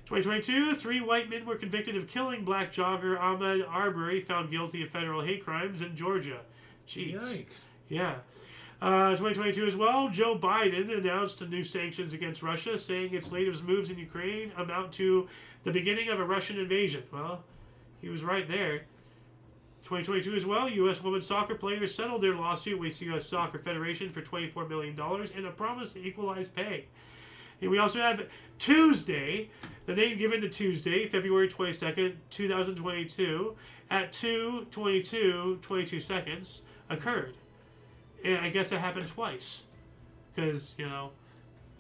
2022, 3 white men were convicted of killing black jogger Ahmaud Arbery, found guilty of federal hate crimes in Georgia. Jeez. Yikes. Yeah. 2022 as well, Joe Biden announced new sanctions against Russia, saying its latest moves in Ukraine amount to the beginning of a Russian invasion. Well, he was right there. 2022 as well, U.S. women's soccer players settled their lawsuit with U.S. Soccer Federation for $24 million and a promise to equalize pay. And we also have Tuesday, the name given to Tuesday, February 22nd, 2022, at 2:22:22 seconds, occurred. And I guess it happened twice. Because,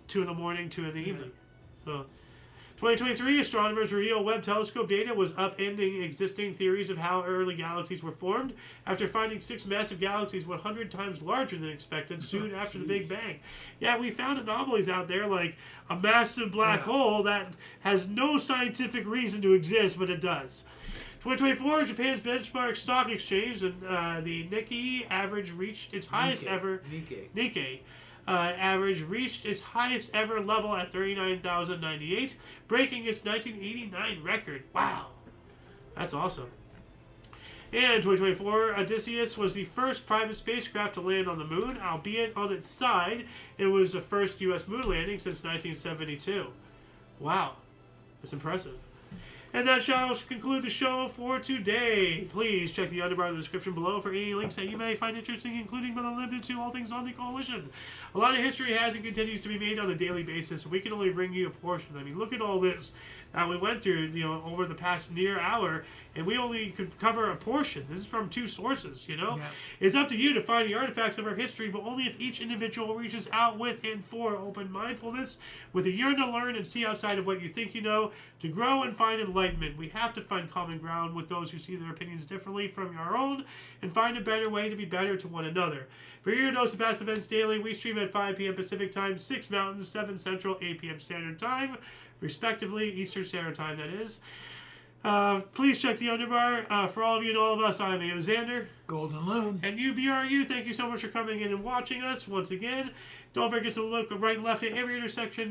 2 in the morning, 2 in the evening. So, 2023, astronomers' reveal Webb telescope data was upending existing theories of how early galaxies were formed after finding 6 massive galaxies 100 times larger than expected soon after the Big Bang. Yeah, we found anomalies out there like a massive black hole that has no scientific reason to exist, but it does. 2024, Japan's benchmark stock exchange, and the Nikkei average reached its highest ever. Nikkei. Average reached its highest ever level at 39,098, breaking its 1989 record. Wow, that's awesome. And 2024, Odysseus was the first private spacecraft to land on the moon, albeit on its side. It was the first U.S. moon landing since 1972. Wow, that's impressive. And that shall conclude the show for today. Please check the underbar in the description below for any links that you may find interesting, including but not limited to all things on the Coalition. A lot of history has and continues to be made on a daily basis. We can only bring you a portion. I mean, look at all this that we went through, over the past near hour, and we only could cover a portion. This is from 2 sources, Yeah. It's up to you to find the artifacts of our history, but only if each individual reaches out with and for open mindfulness, with a yearn to learn and see outside of what you think you know, to grow and find enlightenment. We have to find common ground with those who see their opinions differently from our own, and find a better way to be better to one another. For your dose of past events daily, we stream at 5 p.m. Pacific Time, 6 Mountain, 7 Central, 8 p.m. Standard Time, respectively, Eastern Standard Time, that is. Please check the underbar. For all of you and all of us, I'm Xander. Golden Loon. And UVRU, thank you so much for coming in and watching us once again. Don't forget to look right and left at every intersection.